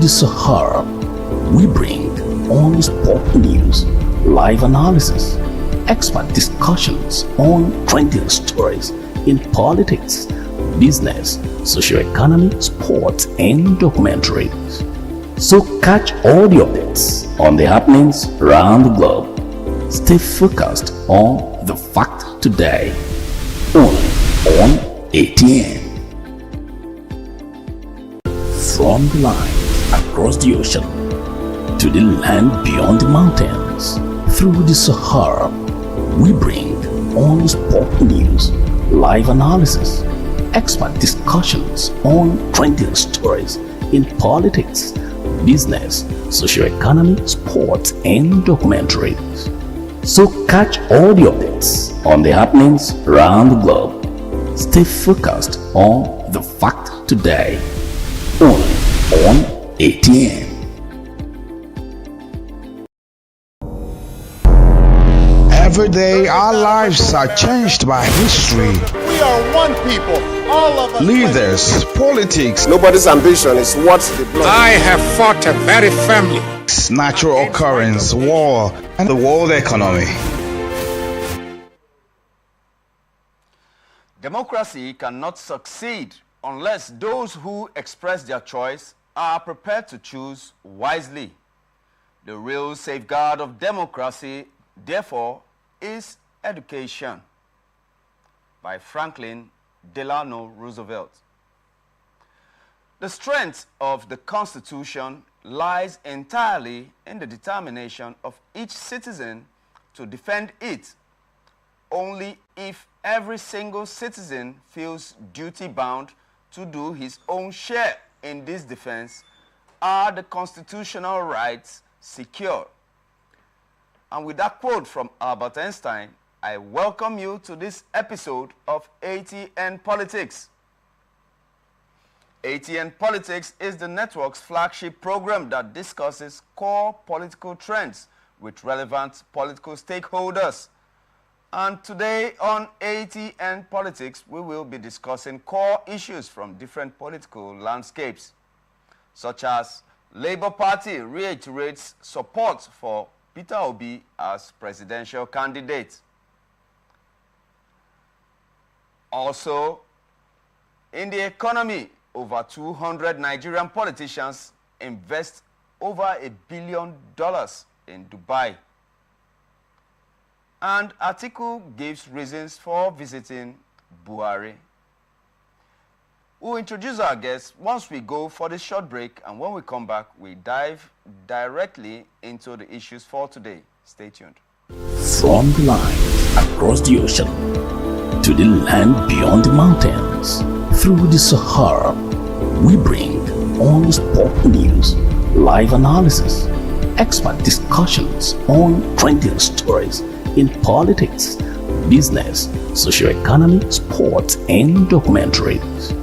the Sahara, we bring honest pop news, live analysis, expert discussions on trending stories in politics, business, socio-economy, sports, and documentaries. So catch all the updates on the happenings around the globe. Stay focused on the fact today, only on ATN. From the line across the ocean to the land beyond the mountains, through the Sahara, we bring honest pop news, live analysis, expert discussions on trending stories in politics, business, socio-economy, sports, and documentaries. So catch all the updates on the happenings around the globe. Stay focused on the fact today, only on ATN. Every day our lives are changed by history. We are one people, all of us. Leaders, politics, Nobody's ambition is what they blood. I have fought very firmly. natural occurrence, war, and the world economy. Democracy cannot succeed unless those who express their choice are prepared to choose wisely. The real safeguard of democracy, therefore, is education. By Franklin Delano Roosevelt. The strength of the Constitution lies entirely in the determination of each citizen to defend it. Only if every single citizen feels duty-bound to do his own share in this defense are the constitutional rights secure. And with that quote from Albert Einstein, I welcome you to this episode of ATN Politics. ATN Politics is the network's flagship program that discusses core political trends with relevant political stakeholders. And today on ATN Politics, we will be discussing core issues from different political landscapes, such as Labour Party reiterates support for Peter Obi as presidential candidate. Also, in the economy, over 200 Nigerian politicians invest over $1 billion in Dubai. And Atiku gives reasons for visiting Buhari. We'll introduce our guests once we go for this short break, and when we come back, we dive directly into the issues for today. Stay tuned. From the line across the ocean to the land beyond the mountains, through the Sahara, we bring honest pop news, live analysis, expert discussions on trending stories in politics, business, socio-economy, sports, and documentaries.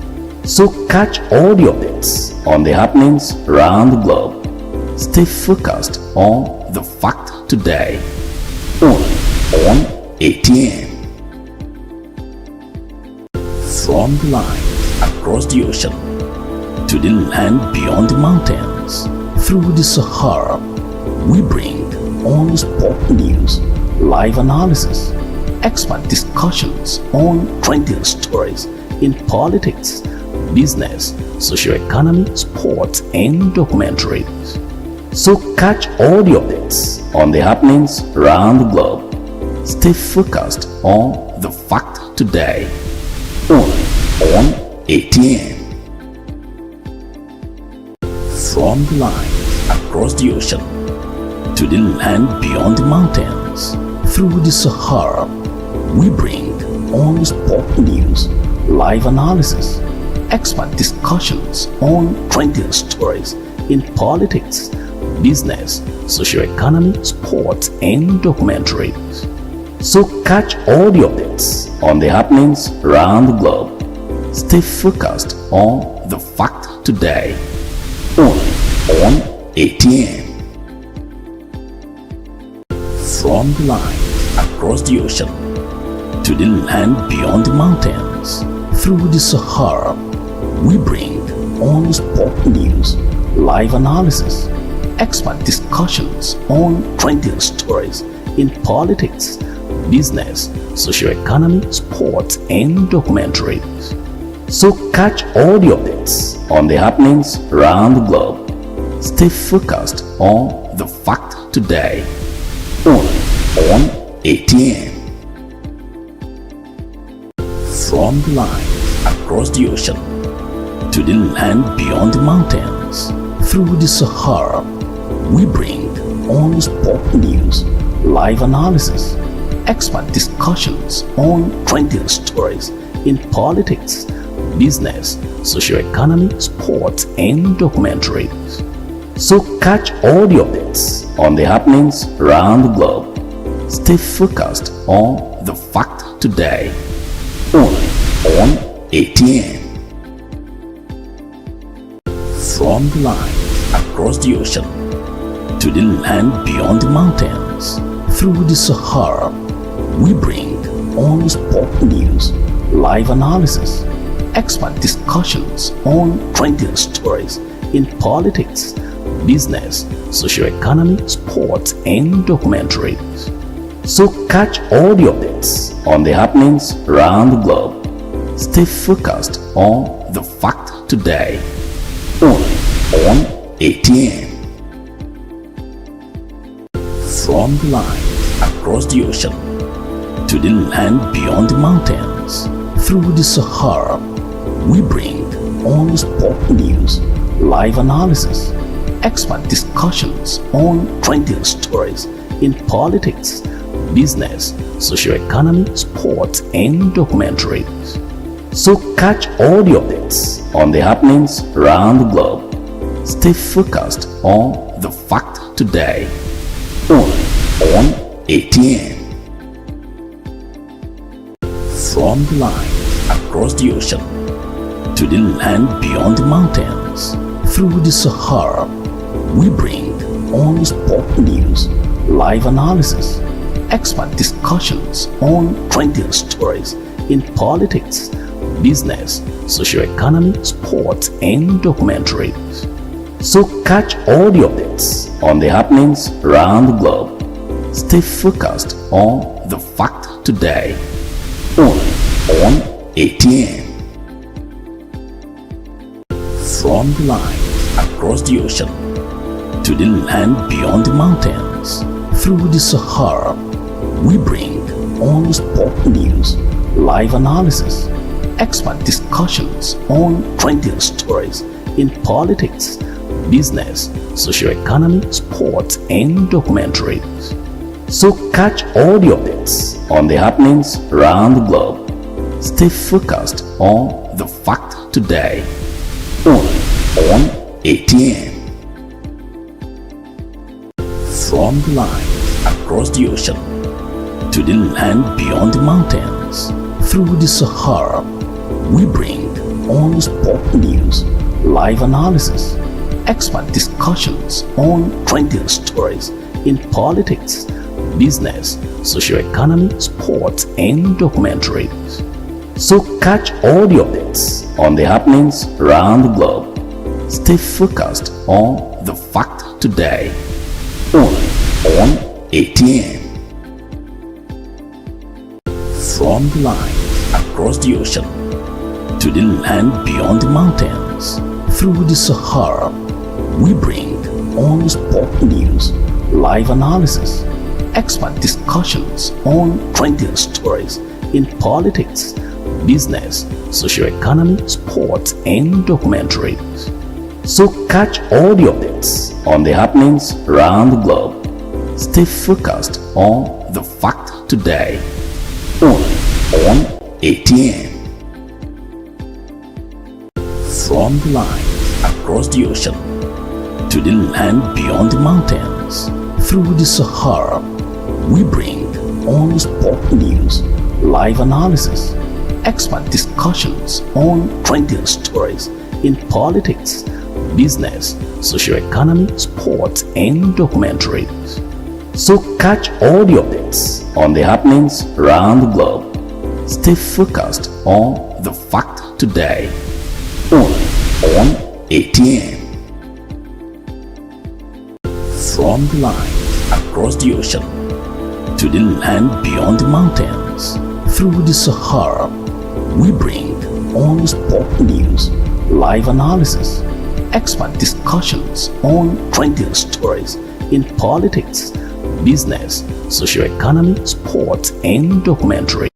So catch all the updates on the happenings around the globe. Stay focused on the fact today, only on ATN. From the line across the ocean to the land beyond the mountains, through the Sahara, we bring honest pop news, live analysis, expert discussions on trending stories in politics, business, socio-economy, sports, and documentaries. So catch all the updates on the happenings around the globe. Stay focused on the fact today, only on ATN. From the line across the ocean to the land beyond the mountains, through the Sahara, we bring honest pop news, live analysis, expert discussions on trending stories in politics, business, socio-economy, sports, and documentaries. So catch all the updates on the happenings around the globe. Stay focused on the fact today, only on ATN. From the line across the ocean to the land beyond the mountains, through the Sahara, we bring honest pop news, live analysis, expert discussions on trending stories in politics, business, socio-economy, sports, and documentaries. So catch all the updates on the happenings around the globe. Stay focused on the fact today, only on ATN. From the line across the ocean to the land beyond the mountains, through the Sahara, we bring all the sport news, live analysis, expert discussions on trending stories in politics, business, socio-economy, sports, and documentaries. So catch all the updates on the happenings around the globe. Stay focused on the fact today, only on ATN. From the line across the ocean to the land beyond the mountains, through the Sahara, we bring all the sport news, live analysis, expert discussions on trending stories in politics, business, socio-economy, sports, and documentaries. So catch all the updates on the happenings around the globe. Stay focused on the fact today, only on ATN. From the line across the ocean to the land beyond the mountains, through the Sahara, we bring all the sport news, live analysis, expert discussions on trending stories in politics, business, socio-economy, sports, and documentaries. So catch all the updates on the happenings around the globe. Stay focused on the fact today, only on ATN. From the line across the ocean to the land beyond the mountains, through the Sahara, we bring all the sport news, live analysis, expert discussions on trending stories in politics, business, socio-economy, sports, and documentaries. So catch all the updates on the happenings around the globe. Stay focused on the fact today, only on ATN. From the line across the ocean to the land beyond the mountains, through the Sahara, we bring all the sport news, live analysis, expert discussions on trending stories in politics, business, socio-economy, sports, and documentaries. So catch all the updates on the happenings around the globe. Stay focused on the fact today, only on ATN. From the line across the ocean to the land beyond the mountains, through the Sahara, we bring all the sport news, live analysis, expert discussions on trending stories in politics, business, socio-economy, sports, and documentaries. So catch all the updates on the happenings around the globe. Stay focused on the fact today, only on ATN. From the line across the ocean to the land beyond the mountains, through the Sahara, we bring all the sport news, live analysis, expert discussions on trending stories in politics, business, socio-economy, sports, and documentaries. So catch all the updates on the happenings around the globe. Stay focused on the fact today, only on ATN. From the line across the ocean to the land beyond the mountains, through the Sahara, we bring all the sport news, live analysis, expert discussions on trending stories in politics, business, socio-economy, sports, and documentaries. So catch all the updates on the happenings around the globe. Stay focused on the fact today, only on ATN. from the lines across the ocean to the land beyond the mountains, through the Sahara, we bring on sport news, live analysis, expert discussions on trending stories in politics, business, socio-economy, sports, and documentary.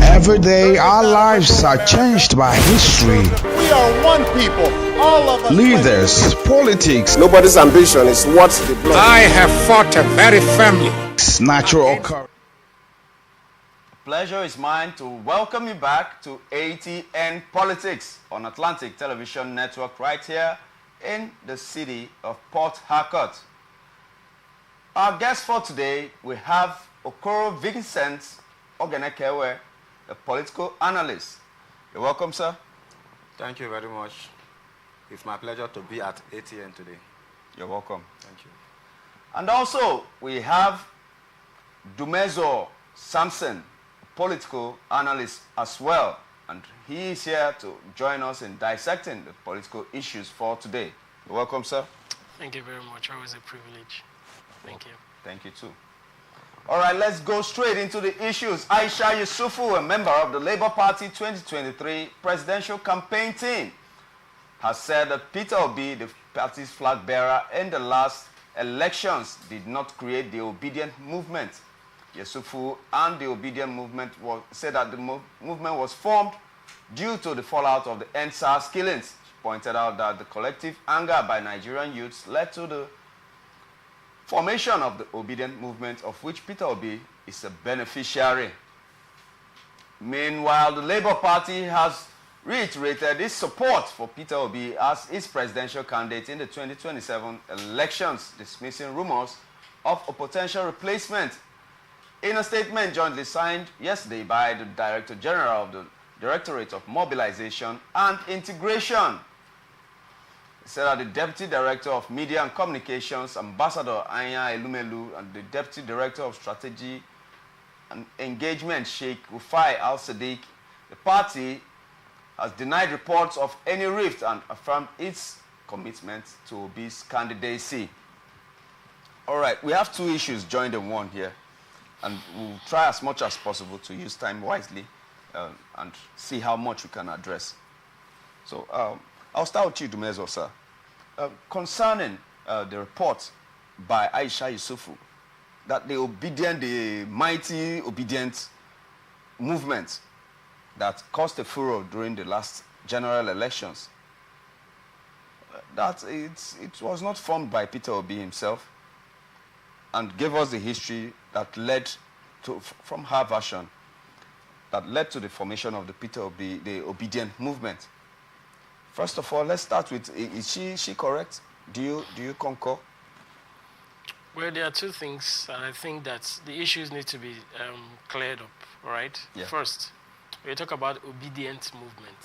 Every day, our lives are changed by history. We are one people, all of us. Leaders, politics, Nobody's ambition is what the blood. I have fought a very family. natural occurrence. Pleasure is mine to welcome you back to ATN Politics on Atlantic Television Network right here in the city of Port Harcourt. Our guest for today, we have Okoro Vincent Ogenekewe, a political analyst. You're welcome, sir. Thank you very much. It's my pleasure to be at ATN today. You're welcome. Thank you. And also, we have Dumezo Samson, political analyst as well. And he is here to join us in dissecting the political issues for today. You're welcome, sir. Thank you very much. Always a privilege. Thank you. Thank you, too. All right, let's go straight into the issues. Aisha Yusufu, a member of the Labour Party 2023 presidential campaign team, has said that Peter Obi, the party's flag bearer in the last elections, did not create the Obedient movement. Yusufu and the Obedient movement said that the movement was formed due to the fallout of the NSAS killings. She pointed out that the collective anger by Nigerian youths led to the formation of the Obedient movement, of which Peter Obi is a beneficiary. Meanwhile, the Labour Party has reiterated its support for Peter Obi as its presidential candidate in the 2027 elections, dismissing rumors of a potential replacement. In a statement jointly signed yesterday by the Director General of the Directorate of Mobilization and Integration, he said that the Deputy Director of Media and Communications, Ambassador Anya Elumelu, and the Deputy Director of Strategy and Engagement, Sheikh Rufai Al-Sadiq, the party has denied reports of any rift and affirmed its commitment to Obi's candidacy. All right, we have two issues joined in one here, and we'll try as much as possible to use time wisely and see how much we can address. So, I'll start with you, Dumezo, sir. Concerning the report by Aisha Yusufu that the mighty Obedient movement that caused a furor during the last general elections, that it was not formed by Peter Obi himself, and gave us the history that led to, from her version, that led to the formation of the Peter Obi, the Obedient movement. First of all, let's start with, is she correct? Do you concur? Well, there are two things, and I think that the issues need to be cleared up, right? Yeah. First, when you talk about Obedient movement,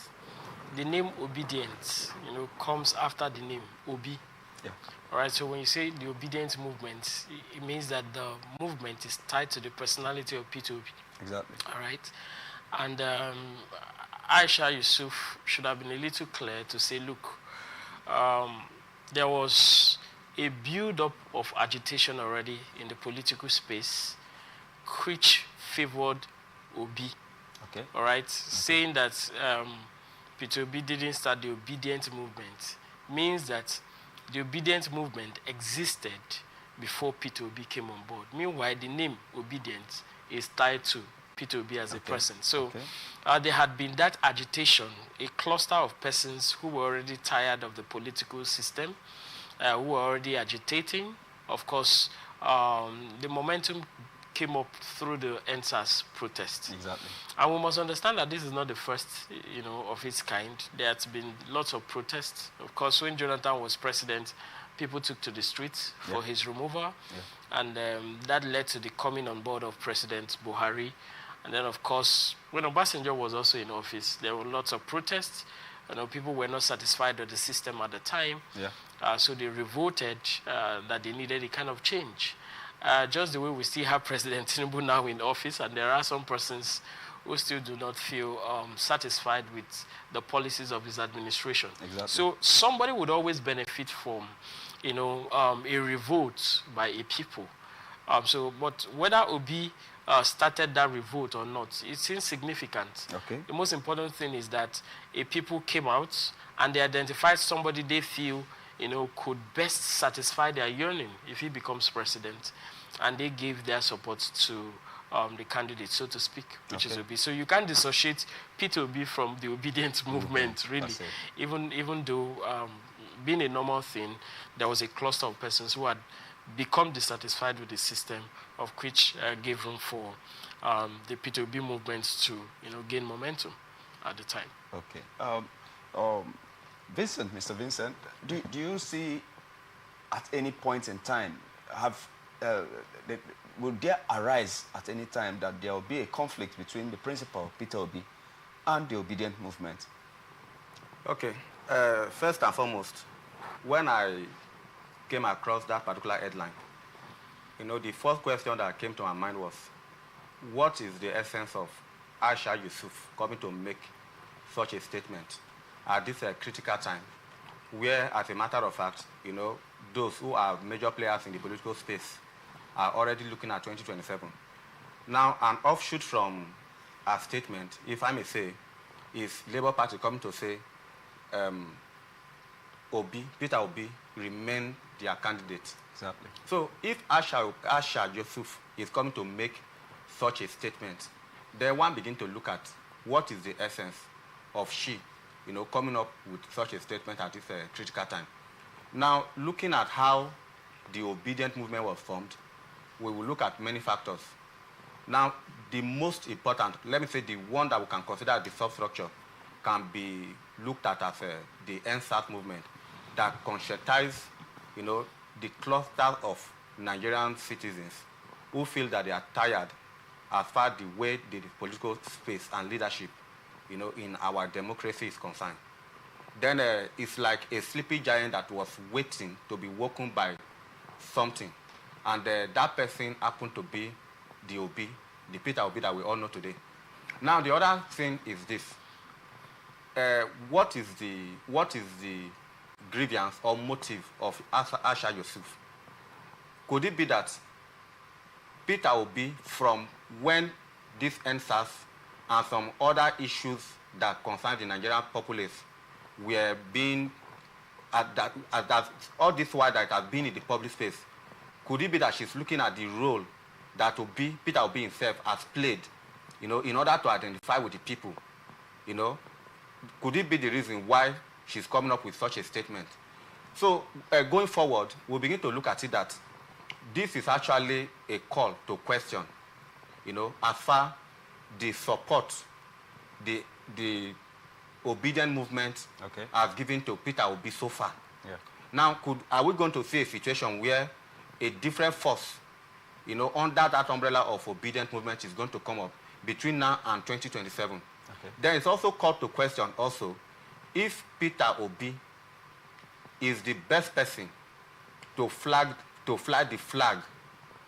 the name Obedient, comes after the name Obi. Yeah. All right, so when you say the Obedient movement, it means that the movement is tied to the personality of Peter Obi. Exactly. All right, and Aisha Yusuf should have been a little clear to say, look, there was a build-up of agitation already in the political space, which favored Obi. Okay. All right, saying that Peter Obi didn't start the Obedient movement means that the Obedient movement existed before Peter Obi came on board. Meanwhile, the name Obedient is tied to Peter Obi as a person. So there had been that agitation, a cluster of persons who were already tired of the political system, who were already agitating. Of course, the momentum came up through the NSAS protest. Exactly. And we must understand that this is not the first, of its kind. There has been lots of protests. Of course, when Jonathan was president, people took to the streets for his removal. And that led to the coming on board of President Buhari. And then, of course, when Obasanjo was also in office, there were lots of protests. People were not satisfied with the system at the time. So they revolted that they needed a kind of change. Just the way we still have President Tinubu now in office, and there are some persons who still do not feel satisfied with the policies of his administration. Exactly. So somebody would always benefit from a revolt by a people. But whether Obi started that revolt or not, it's insignificant. Okay. The most important thing is that a people came out and they identified somebody they feel, could best satisfy their yearning if he becomes president, and they gave their support to the candidate, so to speak, which is Obi. So you can't dissociate Peter Obi from the obedient movement, really. Even though being a normal thing, there was a cluster of persons who had become dissatisfied with the system, of which gave room for the Peter Obi movement to gain momentum at the time. Okay. Vincent, Mr. Vincent, do you see at any point in time, will there arise at any time that there will be a conflict between the principal, Peter Obi, and the obedient movement? Okay. First and foremost, when I came across that particular headline, the first question that came to my mind was, what is the essence of Aisha Yusuf coming to make such a statement at this critical time, where, as a matter of fact, those who are major players in the political space are already looking at 2027. Now, an offshoot from a statement, if I may say, is Labour Party coming to say, Peter Obi remain their candidate. Exactly. So if Aisha Yusuf is coming to make such a statement, then one begin to look at what is the essence of she, coming up with such a statement at this critical time. Now, looking at how the obedient movement was formed, we will look at many factors. Now, the most important, let me say the one that we can consider as the substructure, can be looked at as the NSAS movement that conscientize, the cluster of Nigerian citizens who feel that they are tired as far as the way the political space and leadership, in our democracy is concerned. Then it's like a sleepy giant that was waiting to be woken by something. And that person happened to be the Obi, the Peter Obi that we all know today. Now, the other thing is this. What is the grievance or motive of Aisha Yusuf? Could it be that Peter Obi, from when this NSAS and some other issues that concern the Nigerian populace were being, all this while that has been in the public space, could it be that she's looking at the role that Peter Obi himself has played, in order to identify with the people, Could it be the reason why she's coming up with such a statement? So going forward, we'll begin to look at it that this is actually a call to question, as far the support the obedient movement has given to Peter Obi so far. Yeah. Now, are we going to see a situation where a different force, under that umbrella of obedient movement is going to come up between now and 2027? Okay. Then it's also called to question also if Peter Obi is the best person to fly the flag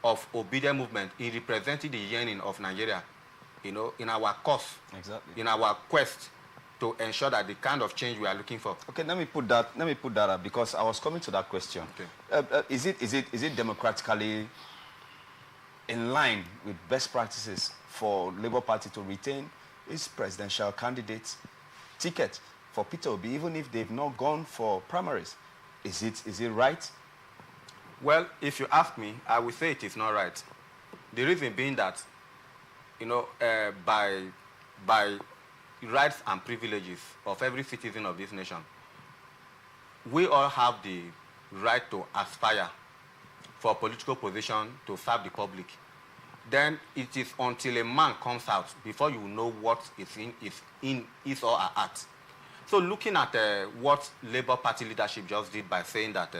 of obedient movement in representing the yearning of Nigeria, in our cause, in our quest to ensure that the kind of change we are looking for. Okay, let me put that up because I was coming to that question. Okay. Is it democratically in line with best practices for Labour Party to retain its presidential candidate ticket for Peter Obi, even if they've not gone for primaries? Is it right? Well, if you ask me, I would say it is not right. The reason being that, by rights and privileges of every citizen of this nation, we all have the right to aspire for a political position to serve the public. Then it is until a man comes out before you know what is in his or her heart. So looking at what Labour Party leadership just did by saying that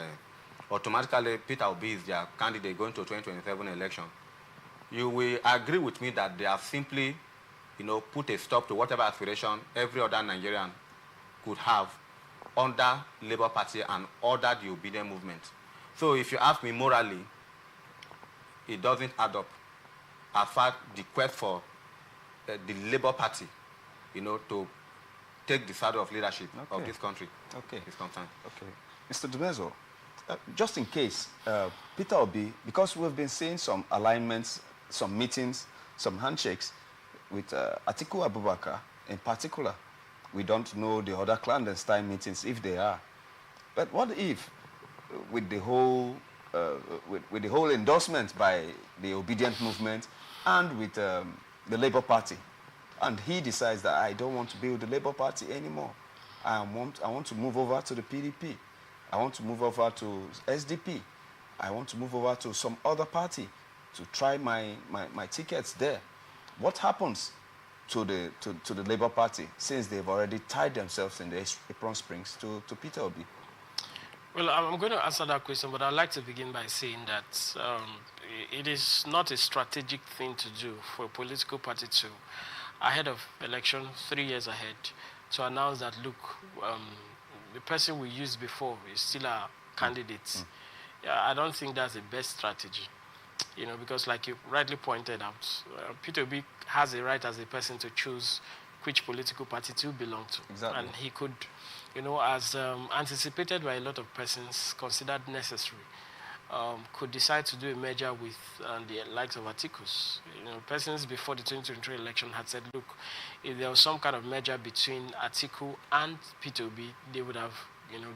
automatically Peter Obi is their candidate going to 2027 election, you will agree with me that they have simply, put a stop to whatever aspiration every other Nigerian could have under Labour Party and under the obedient movement. So if you ask me morally, it doesn't add up as far as the quest for the Labour Party, to take the saddle of leadership of this country is concerned. Okay. Mr. Dumezo, Just in case, Peter Obi, because we've been seeing some alignments, some meetings, some handshakes with Atiku Abubakar in particular. We don't know the other clandestine meetings, if they are. But what if, with the whole endorsement by the Obedient Movement and with the Labour Party, and he decides that I don't want to be with the Labour Party anymore. I want to move over to the PDP. I want to move over to SDP. I want to move over to some other party to try my tickets there. What happens to the Labour Party since they've already tied themselves in the apron springs to Peter Obi? Well, I'm going to answer that question, but I'd like to begin by saying that it is not a strategic thing to do for a political party to, ahead of election, 3 years ahead, to announce that, look, the person we used before is still our candidate. Yeah, I don't think that's the best strategy, because like you rightly pointed out, Peter Obi has a right as a person to choose which political party to belong to. Exactly. And he could, as anticipated by a lot of persons, considered necessary, could decide to do a merger with the likes of Atikus. Persons before the 2023 election had said, look, if there was some kind of merger between Atiku and Peter Obi, they would have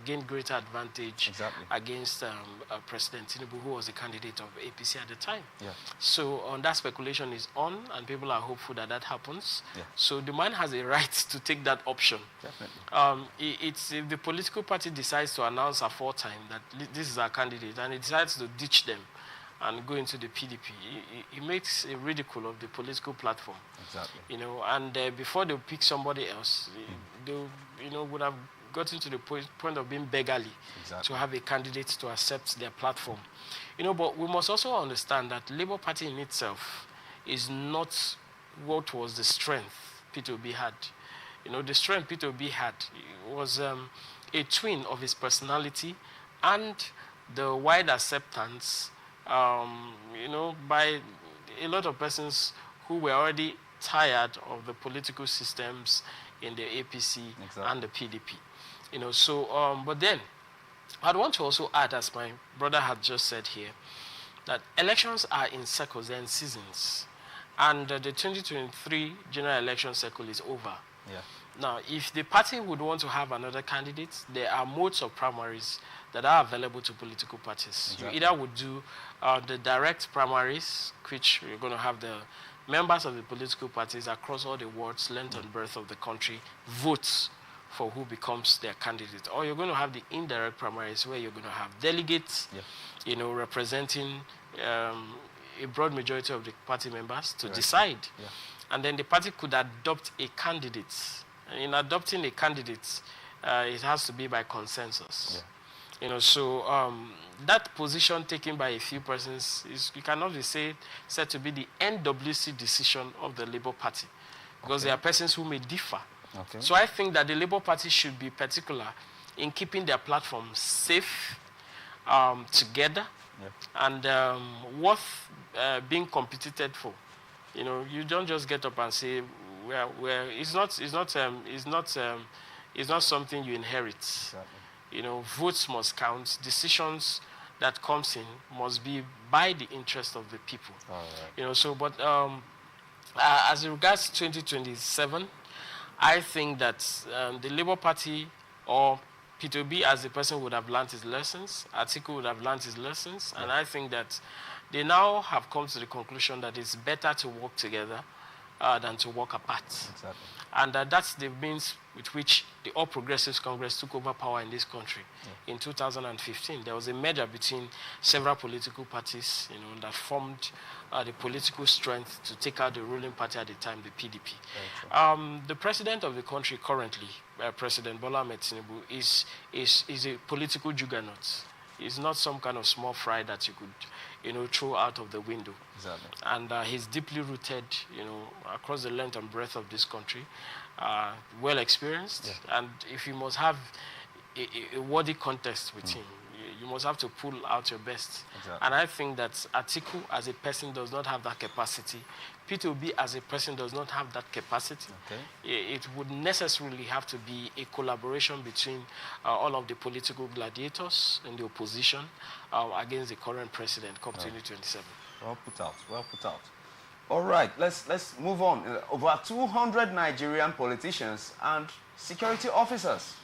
gained greater advantage against President Tinubu, who was the candidate of APC at the time. Yeah. So that speculation is on, and people are hopeful that that happens. Yeah. So the man has a right to take that option. Definitely. If the political party decides to announce a time that this is our candidate, and it decides to ditch them and go into the PDP, it makes a ridicule of the political platform. Exactly. And before they pick somebody else, they would have gotten to the point of being beggarly to have a candidate to accept their platform. But we must also understand that Labour Party in itself is not what was the strength Peter Obi had. The strength Peter Obi had was a twin of his personality and the wide acceptance, by a lot of persons who were already tired of the political systems in the APC and the PDP. But then I'd want to also add, as my brother had just said here, that elections are in cycles and seasons, and the 2023 general election cycle is over. Yeah. Now, if the party would want to have another candidate, there are modes of primaries that are available to political parties. You either would do the direct primaries, which you're going to have the members of the political parties across all the wards, length and breadth of the country, vote for who becomes their candidate. Or you're going to have the indirect primaries where you're going to have delegates, representing a broad majority of the party members to decide. Yeah. And then the party could adopt a candidate. And in adopting a candidate, it has to be by consensus. Yeah. That position taken by a few persons you cannot be said to be the NWC decision of the Labour Party, because there are persons who may differ. Okay. So I think that the Labour Party should be particular in keeping their platform safe, together, and worth being competed for. You don't just get up and say, "Well, it's not something you inherit." Exactly. Votes must count. Decisions that comes in must be by the interest of the people. All right. But as regards 2027. I think that the Labour Party or Peter Obi as a person would have learned his lessons, Atiku would have learned his lessons, and I think that they now have come to the conclusion that it's better to work together than to work apart. Exactly. And that's the means with which the All Progressives Congress took over power in this country. In 2015. There was a merger between several political parties, that formed the political strength to take out the ruling party at the time, the PDP. The president of the country currently, President Bola Ahmed Tinubu, is a political juggernaut. He's not some kind of small fry that you could, throw out of the window. Exactly. And he's deeply rooted, across the length and breadth of this country, well experienced. Yeah. And if you must have a worthy contest with him, you must have to pull out your best. Exactly. And I think that Atiku as a person does not have that capacity. Peter Obi as a person does not have that capacity. Okay. It would necessarily have to be a collaboration between all of the political gladiators in the opposition against the current president come 2027. Well put out, well put out. All right, let's move on. Over 200 Nigerian politicians and security officers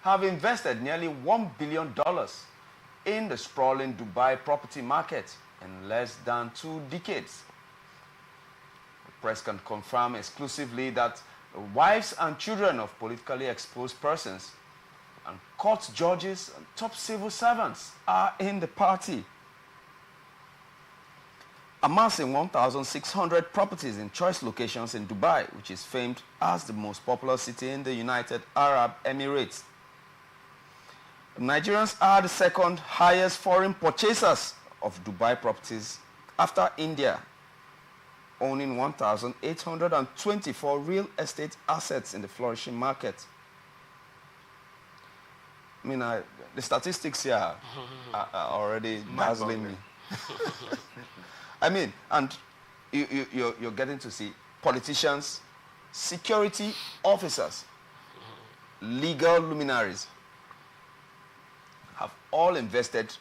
have invested nearly $1 billion in the sprawling Dubai property market in less than 2 decades. The press can confirm exclusively that the wives and children of politically exposed persons and court judges and top civil servants are in the party. Amassing 1,600 properties in choice locations in Dubai, which is famed as the most popular city in the United Arab Emirates. Nigerians are the second highest foreign purchasers of Dubai properties after India, owning 1,824 real estate assets in the flourishing market. I mean, the statistics here are already dazzling me. I mean, and you're getting to see politicians, security officers, legal luminaries have all invested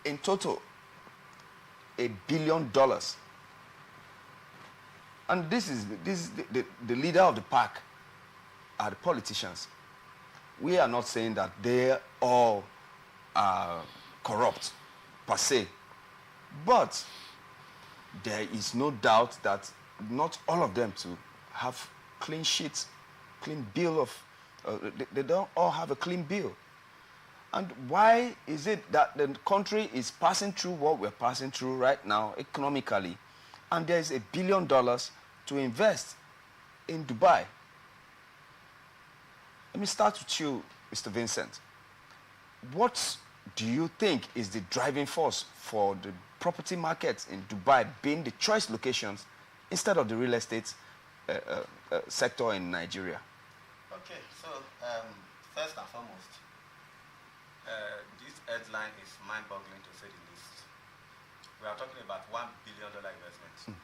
in total $1 billion. And this is the leader of the pack are the politicians. We are not saying that they all are corrupt per se. But there is no doubt that not all of them to have clean sheets, clean bill of, they don't all have a clean bill. And why is it that the country is passing through what we're passing through right now economically, and there is $1 billion to invest in Dubai? Let me start with you, Mr. Vincent. What do you think is the driving force for the property markets in Dubai being the choice locations instead of the real estate sector in Nigeria? Okay, so first and foremost, this headline is mind-boggling to say the least. We are talking about $1 billion investment.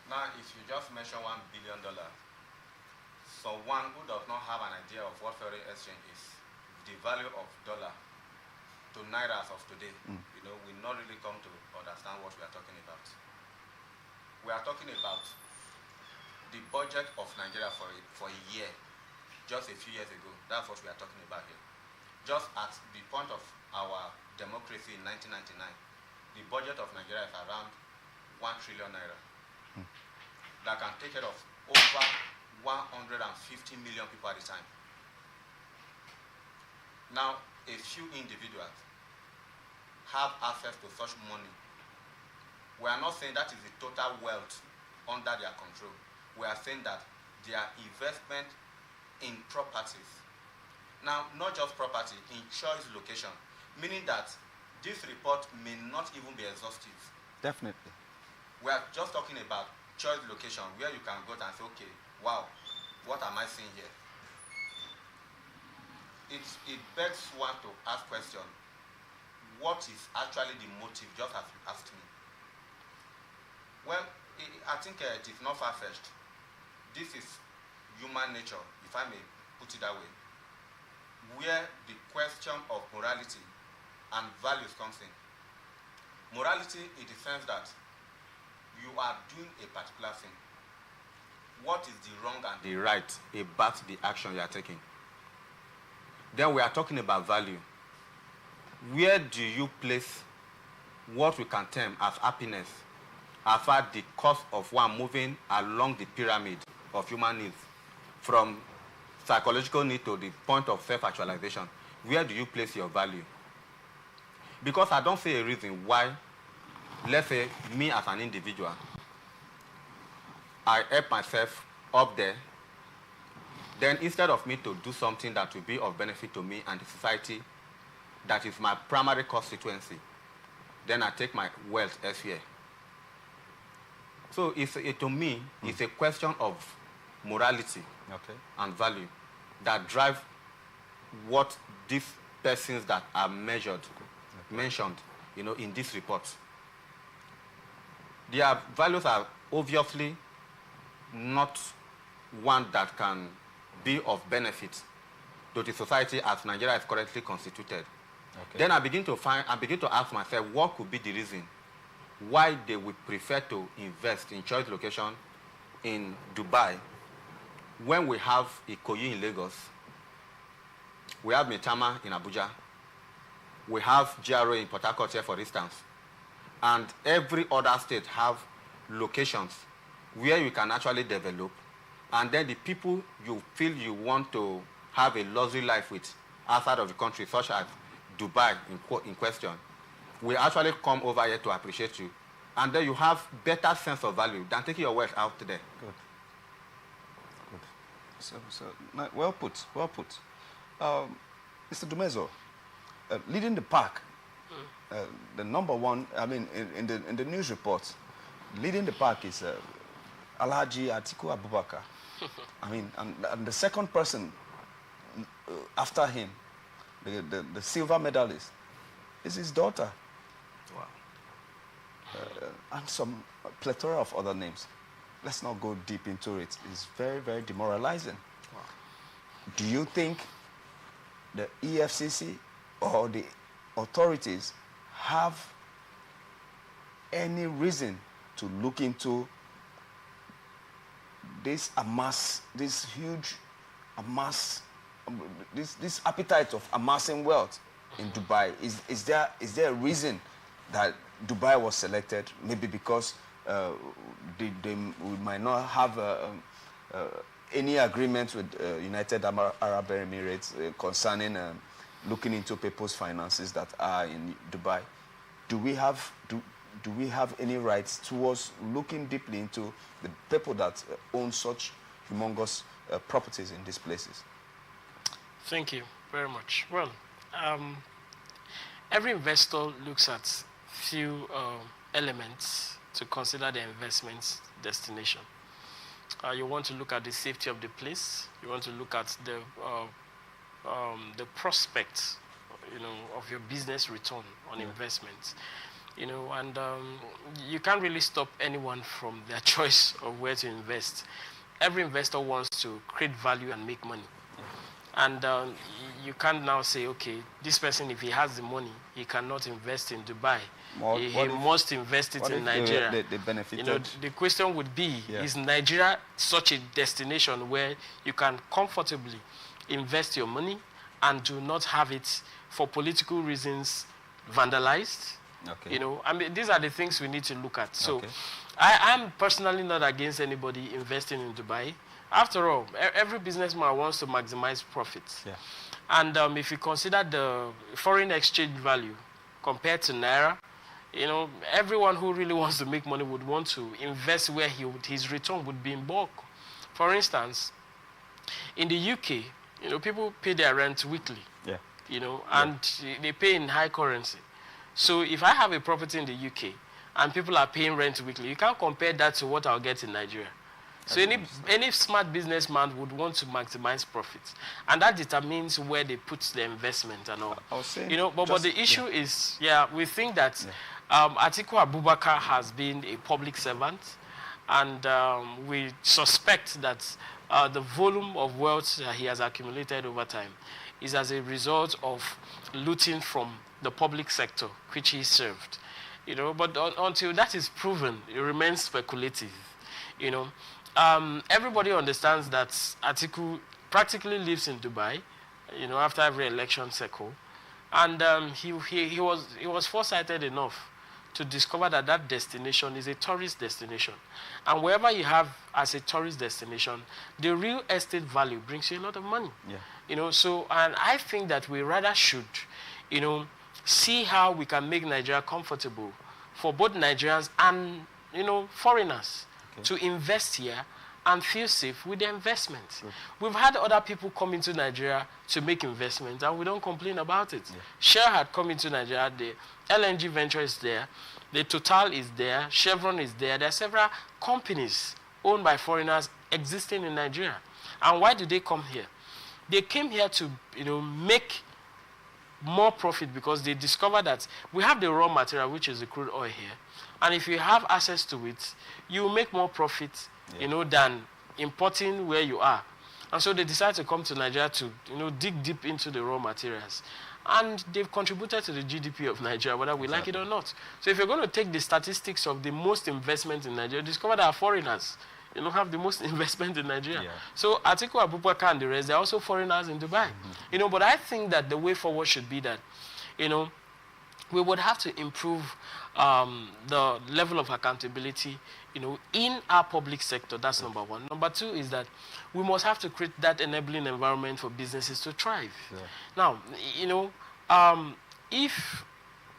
Now, if you just mention $1 billion, so one who does not have an idea of what foreign exchange is, the value of dollar to naira as of today, you know, we not really come to understand what we are talking about. We are talking about the budget of Nigeria for a year, just a few years ago. That's what we are talking about here. Just at the point of our democracy in 1999, the budget of Nigeria is around 1 trillion naira. That can take care of over 150 million people at a time. Now, a few individuals have access to such money. We are not saying that is the total wealth under their control. We are saying that their investment in properties. Now, not just property, in choice location, meaning that this report may not even be exhaustive. Definitely. We are just talking about choice location where you can go and say, okay, wow, what am I seeing here? It begs one to ask question, what is actually the motive, just as you asked me? Well, I think it is not far-fetched. This is human nature, if I may put it that way, where the question of morality and values comes in. Morality in the sense that you are doing a particular thing. What is the wrong and the right about the action you are taking? Then we are talking about value. Where do you place what we can term as happiness as far as the cost of one moving along the pyramid of human needs from psychological need to the point of self-actualization? Where do you place your value? Because I don't see a reason why, let's say, me as an individual, I help myself up there. Then instead of me to do something that will be of benefit to me and the society, that is my primary constituency, then I take my wealth elsewhere. So to me, it's a question of morality and value that drive what these persons that are mentioned, in this report. Their values are obviously not one that can be of benefit to the society as Nigeria is currently constituted. Okay. Then I begin to ask myself, what could be the reason why they would prefer to invest in choice location in Dubai when we have Ikoyi in Lagos, we have Maitama in Abuja, we have GRO in Port Harcourt here, for instance, and every other state have locations where you can actually develop, and then the people you feel you want to have a luxury life with outside of the country, such as Dubai in question, will actually come over here to appreciate you. And then you have better sense of value than taking your wealth out there. Good. Good. Well put, well put. Mr. Dumezo, leading the pack, the number one, I mean, in the news report, leading the pack is Alhaji Atiku Abubakar. I mean, and the second person after him, the silver medalist, is his daughter. Wow. And some plethora of other names. Let's not go deep into it. It's very, very demoralizing. Wow. Do you think the EFCC or the authorities have any reason to look into this huge this appetite of amassing wealth in Dubai? Is there a reason that Dubai was selected? Maybe because we might not have any agreement with United Arab Emirates concerning looking into people's finances that are in Dubai. Do we have any rights towards looking deeply into the people that own such humongous properties in these places? Thank you very much. Well, every investor looks at few elements to consider the investment destination. You want to look at the safety of the place. You want to look at the prospects, of your business return on investments. And you can't really stop anyone from their choice of where to invest. Every investor wants to create value and make money. And you can't now say, okay, this person, if he has the money, he cannot invest in Dubai. He must invest it in Nigeria. They benefited? The question would be, is Nigeria such a destination where you can comfortably invest your money and do not have it, for political reasons, vandalized? Okay. I mean, these are the things we need to look at. So I'm personally not against anybody investing in Dubai. After all, every businessman wants to maximize profits. Yeah. And if you consider the foreign exchange value compared to Naira, everyone who really wants to make money would want to invest where his return would be in bulk. For instance, in the UK, people pay their rent weekly. Yeah. And they pay in high currency. So if I have a property in the UK and people are paying rent weekly, you can't compare that to what I'll get in Nigeria. So any smart businessman would want to maximize profits, and that determines where they put the investment and all. But the issue is, we think that Atiku Abubakar has been a public servant, and we suspect that the volume of wealth that he has accumulated over time is as a result of looting from the public sector, which he served. But until that is proven, it remains speculative. Everybody understands that Atiku practically lives in Dubai, after every election cycle, and he was foresighted enough to discover that that destination is a tourist destination, and wherever you have as a tourist destination, the real estate value brings you a lot of money. Yeah. So, and I think that we rather should, see how we can make Nigeria comfortable for both Nigerians and foreigners to invest here and feel safe with their investments. Good. We've had other people come into Nigeria to make investments, and we don't complain about it. Yeah. Shell had come into Nigeria, the LNG venture is there, the Total is there, Chevron is there. There are several companies owned by foreigners existing in Nigeria. And why do they come here? They came here to, make more profit because they discovered that we have the raw material, which is the crude oil here. And if you have access to it, you will make more profit, than importing where you are. And so they decided to come to Nigeria to, dig deep into the raw materials. And they've contributed to the GDP of Nigeria, whether we like it or not. So if you're going to take the statistics of the most investment in Nigeria, discover that foreigners, have the most investment in Nigeria. Yeah. So Atiku Abubakar and the rest, they're also foreigners in Dubai. But I think that the way forward should be that, we would have to improve the level of accountability, in our public sector. That's number one. Number two is that we must have to create that enabling environment for businesses to thrive. Yeah. Now, if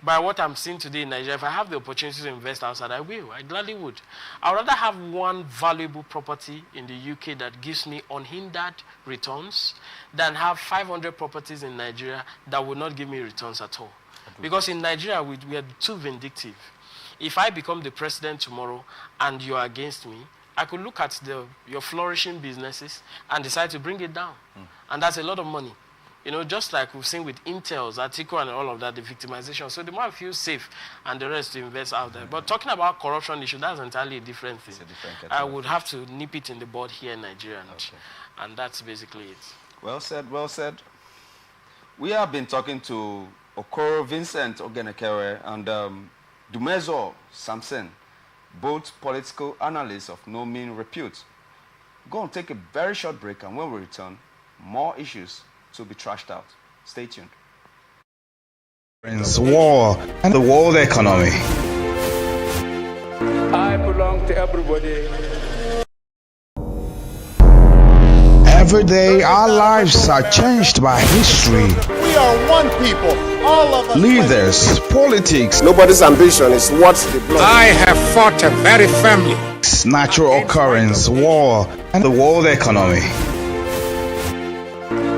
by what I'm seeing today in Nigeria, if I have the opportunity to invest outside, I will. I gladly would. I'd rather have one valuable property in the UK that gives me unhindered returns than have 500 properties in Nigeria that would not give me returns at all. Because in Nigeria, we are too vindictive. If I become the president tomorrow and you are against me, I could look at your flourishing businesses and decide to bring it down. And that's a lot of money. Just like we've seen with Intel's, Atiku and all of that, the victimization. So the more I feel safe and the rest to invest out there. But talking about corruption issue, that's entirely a different thing. I would have to nip it in the bud here in Nigeria. And that's basically it. Well said, well said. We have been talking to Okoro Vincent Ogenekewe and Dumezo Samson, both political analysts of no mean repute. Go and take a very short break, and when we return, more issues to be trashed out. Stay tuned. War and the world economy. I belong to everybody. Every day, our lives are changed by history. We are one people, all of us. Leaders, politics, Nobody's ambition is what the blood. I have fought a very family. natural occurrence, war, and the world economy.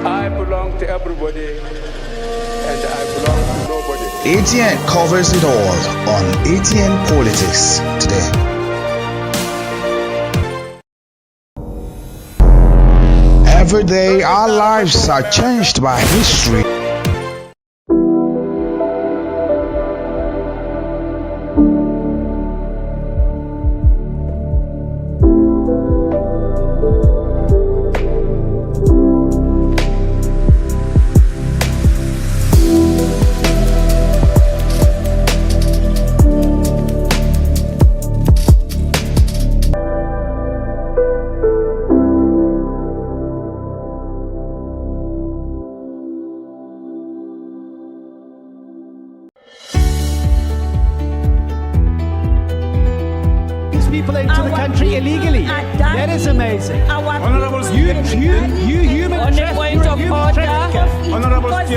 I belong to everybody, and I belong to nobody. ATN covers it all on ATN Politics today. Every day, our lives are changed by history. People into the country illegally. That is amazing. Honourable you human trafficker. Honourable they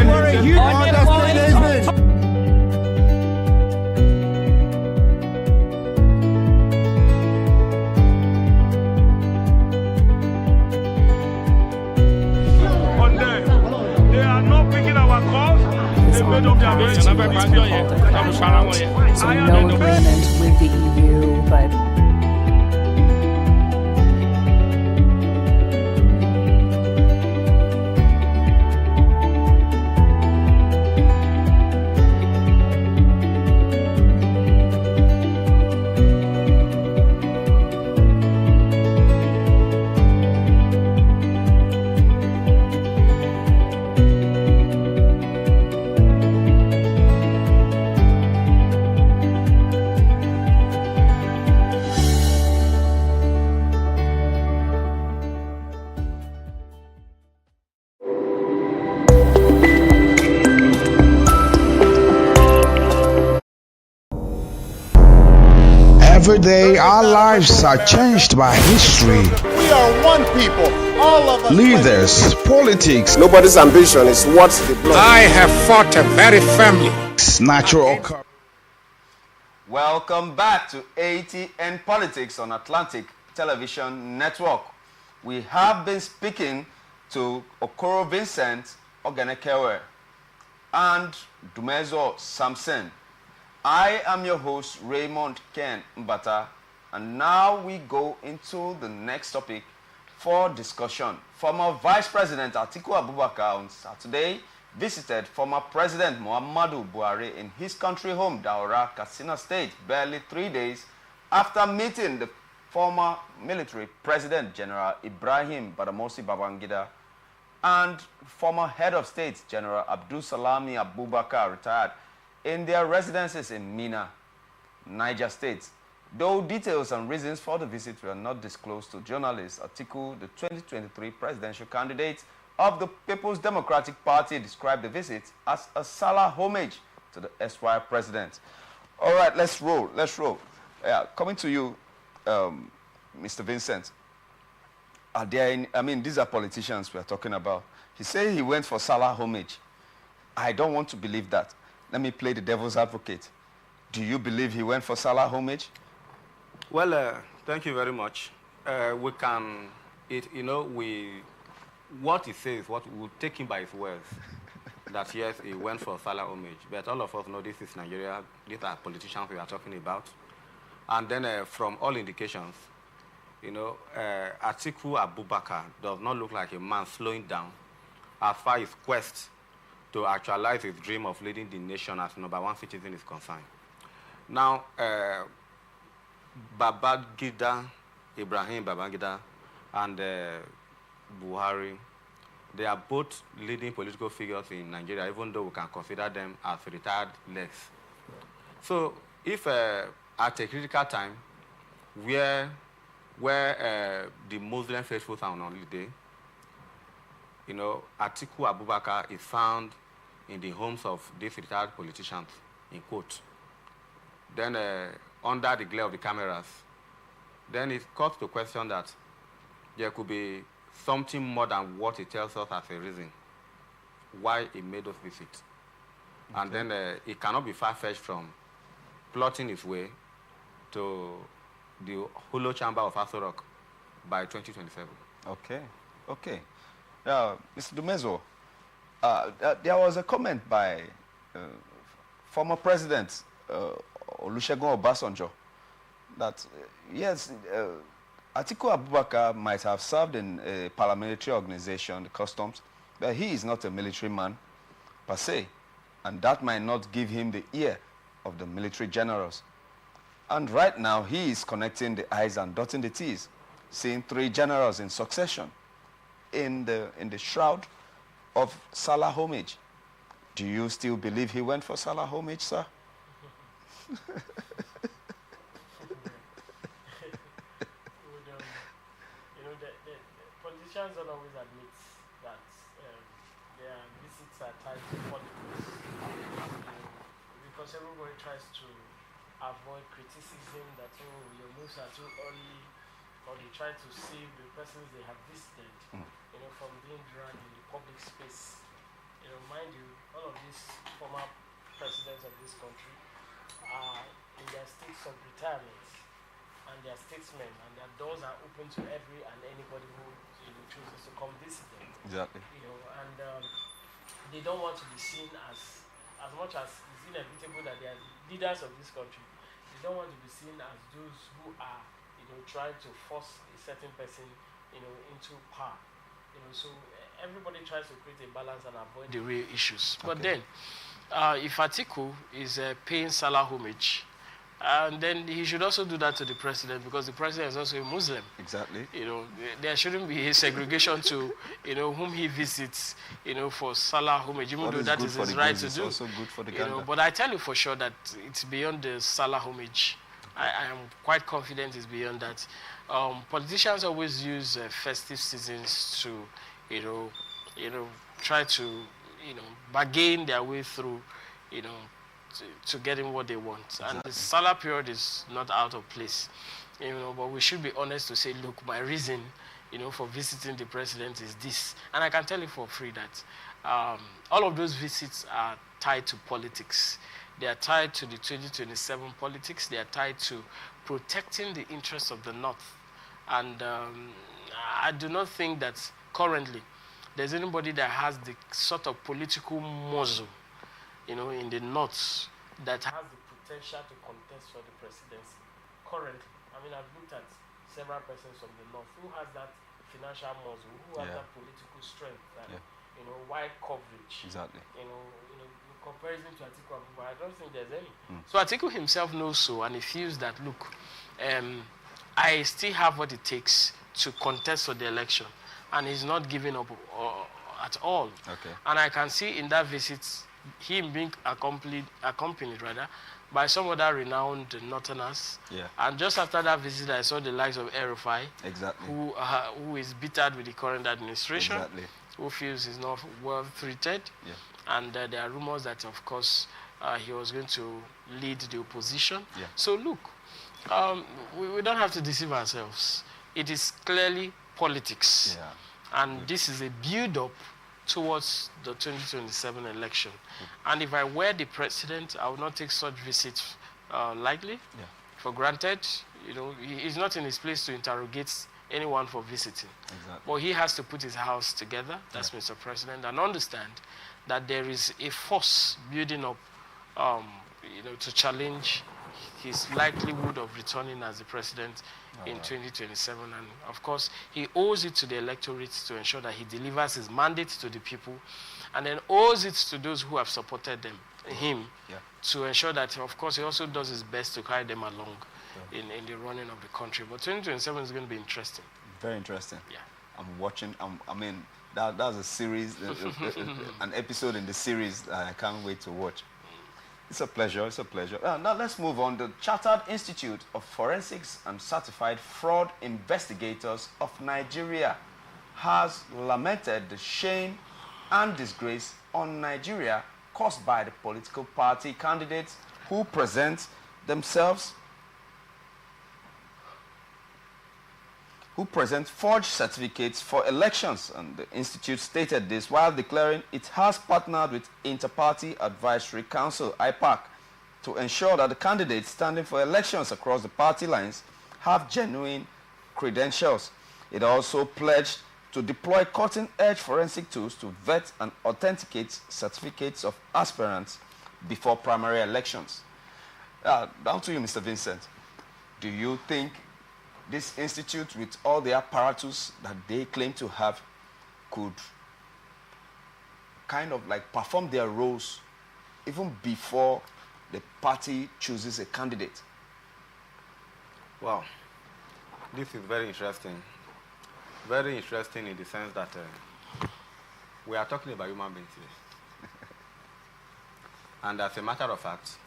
are not picking our calls. They made up their minds. So no agreement with the EU, but Every day, our lives are changed by history. We are one people, all of us. Leaders, politics, Nobody's ambition is what the blood. I have fought a very family. natural occurrence. Welcome back to ATN Politics on Atlantic Television Network. We have been speaking to Okoro Vincent Ogenekewe and Dumezo Samson. I am your host, Raymond Ken Mbata, and now we go into the next topic for discussion. Former Vice President Atiku Abubakar on Saturday visited former President Muhammadu Buhari in his country home, Daura, Katsina State, barely 3 days after meeting the former military President General Ibrahim Badamasi Babangida and former head of state General Abdul Salami Abubakar, retired, in their residences in Mina, Niger State. Though details and reasons for the visit were not disclosed to journalists, Atiku, the 2023 presidential candidate of the People's Democratic Party, described the visit as a Salah homage to the SY president. All right, let's roll. Yeah, coming to you, Mr. Vincent. Are there any, I mean, these are politicians we are talking about. He said he went for Salah homage. I don't want to believe that. Let me play the devil's advocate. Do you believe he went for Salah homage? Well, thank you very much. What he says, what we take him by his words, that yes, he went for Salah homage. But all of us know this is Nigeria. These are politicians we are talking about. And then from all indications, Atiku Abubakar does not look like a man slowing down as far as his quest to actualize his dream of leading the nation as #1 citizen is concerned. Now, Ibrahim Babangida and Buhari, they are both leading political figures in Nigeria, even though we can consider them as retired legs. So if at a critical time where the Muslim faithful are on holiday, Atiku Abubakar is found in the homes of these retired politicians, in quote. Then under the glare of the cameras, then it calls to question that there could be something more than what he tells us as a reason why he made us visit. Okay. And then it cannot be far-fetched from plotting his way to the hollow chamber of Aso Rock by 2027. Okay. Mr. Dumezo, there was a comment by former President Olusegun Obasanjo that, yes, Atiku Abubakar might have served in a paramilitary organization, the customs, but he is not a military man per se, and that might not give him the ear of the military generals. And right now, he is connecting the I's and dotting the T's, seeing 3 generals in succession in the shroud of Salah homage. Do you still believe he went for Salah homage, sir? Politicians don't always admit that their visits are tied to politics, because everybody tries to avoid criticism that, oh, your moves are too early, or they try to save the persons they have visited, from being dragged in the public space. Mind you, all of these former presidents of this country are in their states of retirement, and they are statesmen, and their doors are open to every and anybody who chooses to come visit them. Exactly. And they don't want to be seen as much as it's inevitable that they are leaders of this country. They don't want to be seen as those who are, trying to force a certain person, into power. So everybody tries to create a balance and avoid the real issues. Okay. But then, if Atiku is paying Salah homage, and then he should also do that to the president, because the president is also a Muslim. Exactly. There shouldn't be a segregation to, whom he visits, for Salah homage, even though that is his right to do. Also good for the Ghana. But I tell you for sure that it's beyond the Salah homage. I am quite confident it's beyond that. Politicians always use festive seasons to, try to, bargain their way through, to getting what they want. Exactly. And the Salah period is not out of place, but we should be honest to say, look, my reason, for visiting the president is this. And I can tell you for free that all of those visits are tied to politics. They are tied to the 2027 politics. They are tied to protecting the interests of the North. And I do not think that currently there's anybody that has the sort of political muscle, in the North, that has the potential to contest for the presidency. Currently, I've looked at several persons from the North who has that financial muscle, who has that political strength, and wide coverage. Exactly. In comparison to Atiku Abubakar, I don't think there's any. So Atiku himself knows so, and he feels that, look, I still have what it takes to contest for the election, and he's not giving up at all. Okay. And I can see in that visit him being accompanied by some other renowned Northerners. Yeah. And just after that visit, I saw the likes of El-Rufai, exactly, who is bittered with the current administration, exactly, who feels he's not well treated. Yeah. And there are rumors that, of course, he was going to lead the opposition. Yeah. So look, we don't have to deceive ourselves. It is clearly politics. Yeah. And this is a build-up towards the 2027 election. And if I were the president, I would not take such visits lightly, for granted. He's not in his place to interrogate anyone for visiting. Exactly. But he has to put his house together, that's Mr. President, and understand that there is a force building up to challenge his likelihood of returning as the president in 2027. And of course, he owes it to the electorate to ensure that he delivers his mandate to the people, and then owes it to those who have supported him to ensure that, of course, he also does his best to carry them along in the running of the country. But 2027 is going to be interesting. Very interesting. Yeah. I'm watching, that was a series, an episode in the series that I can't wait to watch. It's a pleasure, it's a pleasure. Now let's move on. The Chartered Institute of Forensics and Certified Fraud Investigators of Nigeria has lamented the shame and disgrace on Nigeria caused by the political party candidates who present forged certificates for elections. And the institute stated this while declaring it has partnered with Inter-Party Advisory Council, IPAC, to ensure that the candidates standing for elections across the party lines have genuine credentials. It also pledged to deploy cutting-edge forensic tools to vet and authenticate certificates of aspirants before primary elections. Down to you, Mr. Vincent. Do you think this institute, with all the apparatus that they claim to have, could kind of like perform their roles even before the party chooses a candidate? Wow, this is very interesting. Very interesting in the sense that we are talking about human beings here. And as a matter of fact,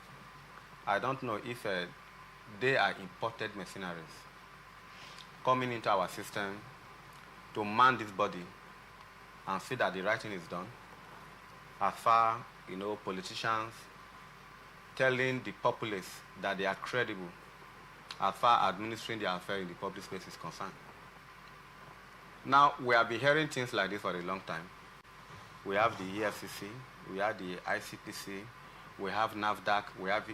I don't know if they are imported mercenaries coming into our system to man this body and see that the writing is done. As far, politicians telling the populace that they are credible as far as administering their affairs in the public space is concerned. Now, we have been hearing things like this for a long time. We have the EFCC, we have the ICPC, we have NAFDAC, we have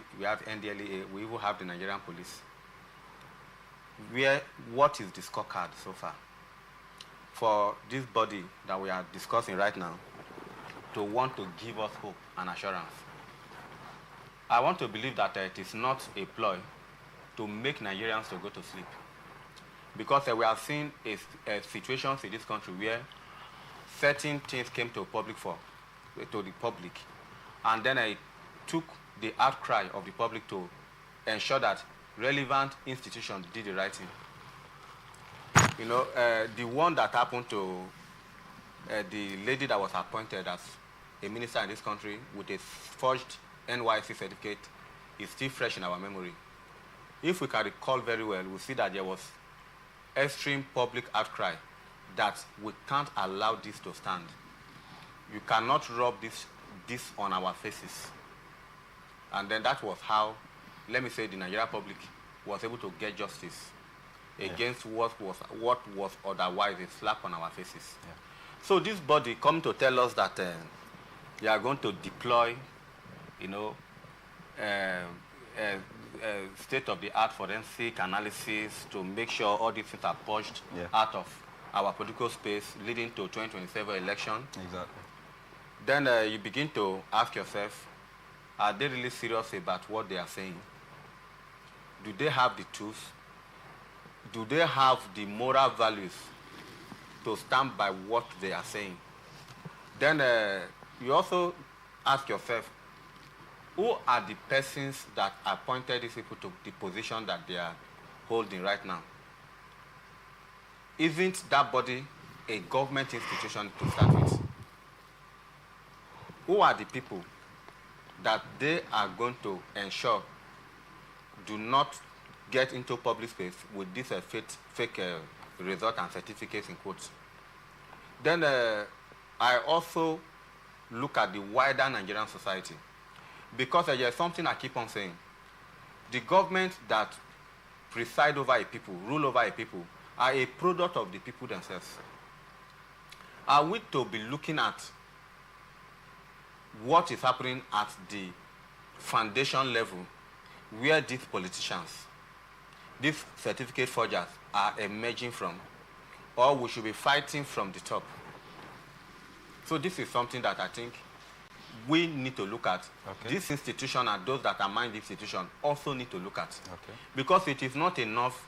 NDLEA, we even have the Nigerian police. What is the scorecard so far for this body that we are discussing right now to want to give us hope and assurance? I want to believe that it is not a ploy to make Nigerians to go to sleep. Because we have seen situations in this country where certain things came to the public, and then I took the outcry of the public to ensure that relevant institutions did the right thing. The one that happened to the lady that was appointed as a minister in this country with a forged NYC certificate is still fresh in our memory. If we can recall very well, we see that there was extreme public outcry that we can't allow this to stand. You cannot rub this on our faces. And then that was how, let me say, the Nigerian public was able to get justice against what was otherwise a slap on our faces. Yeah. So this body come to tell us that they are going to deploy, state-of-the-art forensic analysis to make sure all these things are purged out of our political space leading to 2027 election. Exactly. Then you begin to ask yourself, are they really serious about what they are saying? Do they have the tools? Do they have the moral values to stand by what they are saying. Then you also ask yourself, who are the persons that appointed these people to the position that they are holding right now? Isn't that body a government institution to start with? Who are the people that they are going to ensure do not get into public space with this fake result and certificates in quotes? Then I also look at the wider Nigerian society, because there's something I keep on saying. The government that preside over a people, rule over a people, are a product of the people themselves. Are we to be looking at what is happening at the foundation level, where these politicians, these certificate forgers are emerging from, or we should be fighting from the top? So this is something that I think we need to look at. Okay. This institution and those that are mind the institution also need to look at. Okay. Because it is not enough,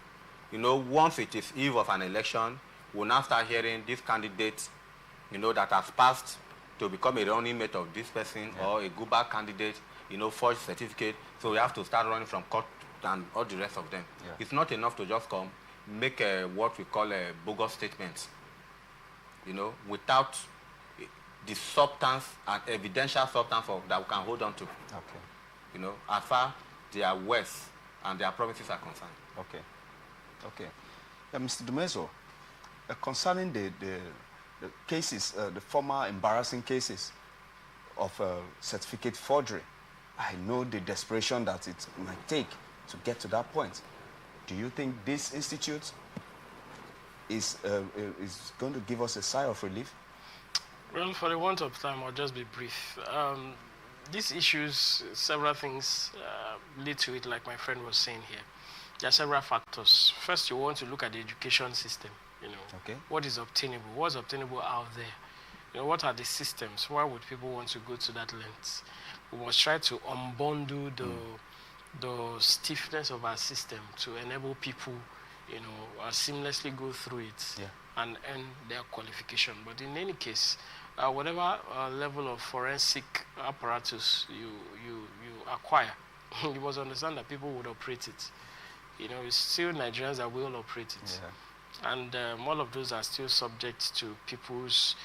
you know, once it is eve of an election, we'll now start hearing this candidate, you know, that has passed to become a running mate of this person, or a good back candidate, you know, forged certificate. So we have to start running from court and all the rest of them. Yeah. It's not enough to just come, make what we call a bogus statement, you know, without the substance and evidential substance that we can hold on to. Okay. You know, as far their words and their promises are concerned. Okay. Okay. Mr. Dumezo, concerning the cases, the former embarrassing cases of certificate forgery, I know the desperation that it might take to get to that point. Do you think this institute is going to give us a sigh of relief? Well, for the want of time, I'll just be brief. These issues, several things lead to it, like my friend was saying here. There are several factors. First, you want to look at the education system. You know, okay. What is obtainable? What's obtainable out there? You know, what are the systems? Why would people want to go to that length? We must try to unbundle the stiffness of our system to enable people, you know, seamlessly go through it and earn their qualification. But in any case, whatever level of forensic apparatus you acquire, you must understand that people would operate it. You know, it's still Nigerians that will operate it. Yeah. And all of those are still subject to people's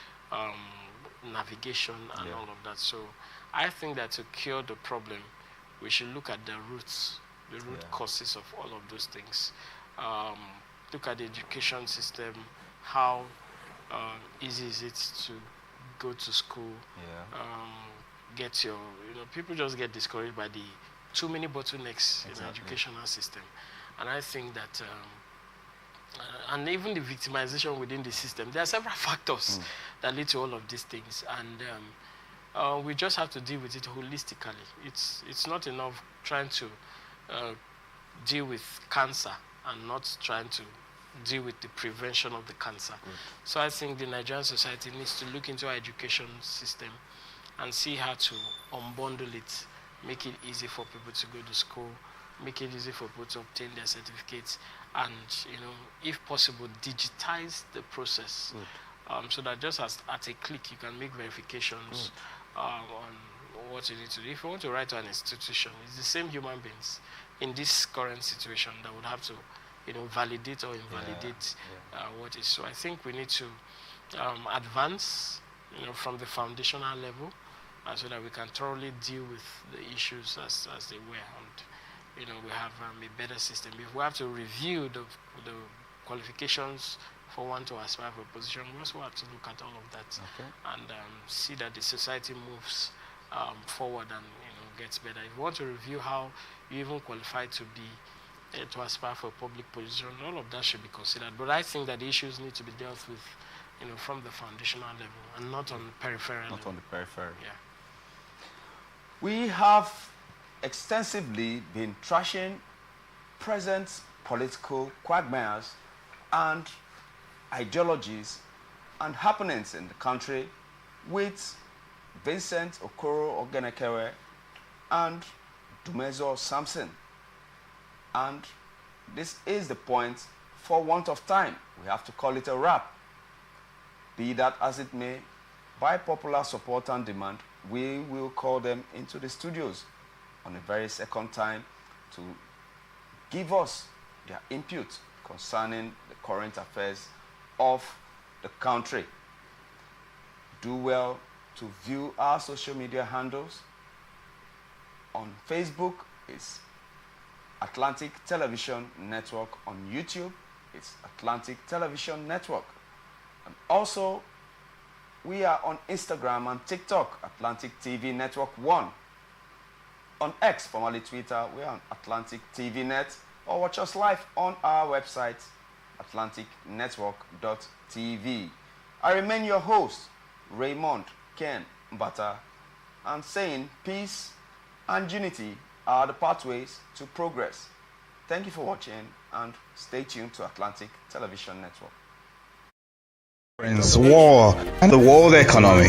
navigation and all of that. So I think that to cure the problem, we should look at the roots, the root causes of all of those things. Look at the education system, how easy is it to go to school, get your, you know, people just get discouraged by the too many bottlenecks in the educational system. And I think that, and even the victimization within the system, there are several factors that lead to all of these things. And we just have to deal with it holistically. It's not enough trying to deal with cancer and not trying to deal with the prevention of the cancer. So I think the Nigerian society needs to look into our education system and see how to unbundle it, make it easy for people to go to school, make it easy for people to obtain their certificates, and, you know, if possible, digitize the process so that just at a click you can make verifications on what you need to do. If you want to write to an institution, it's the same human beings in this current situation that would have to, you know, validate or invalidate what is. So I think we need to advance, you know, from the foundational level, so that we can thoroughly deal with the issues as they were, and, you know, we have a better system. If we have to review the qualifications for one to aspire for a position, we also have to look at all of that and see that the society moves forward and, you know, gets better. If you want to review how you even qualify to be to aspire for a public position, all of that should be considered. But I think that the issues need to be dealt with, you know, from the foundational level and not on the peripheral level. Not on the periphery. Yeah. We have extensively been trashing present political quagmires and ideologies and happenings in the country with Vincent Okoro Ogenekere and Dumezo Samson. And this is the point, for want of time, we have to call it a wrap. Be that as it may, by popular support and demand, we will call them into the studios on the very second time to give us their input concerning the current affairs of the country. Do well to view our social media handles. On Facebook, it's Atlantic Television Network. On YouTube, it's Atlantic Television Network. And also, we are on Instagram and TikTok, Atlantic TV Network 1. On X, formerly Twitter, we are on Atlantic TV Net, or watch us live on our website, atlanticnetwork.tv. I remain your host, Raymond Ken Mbata, and saying peace and unity are the pathways to progress. Thank you for watching, and stay tuned to Atlantic Television Network. War and the world economy.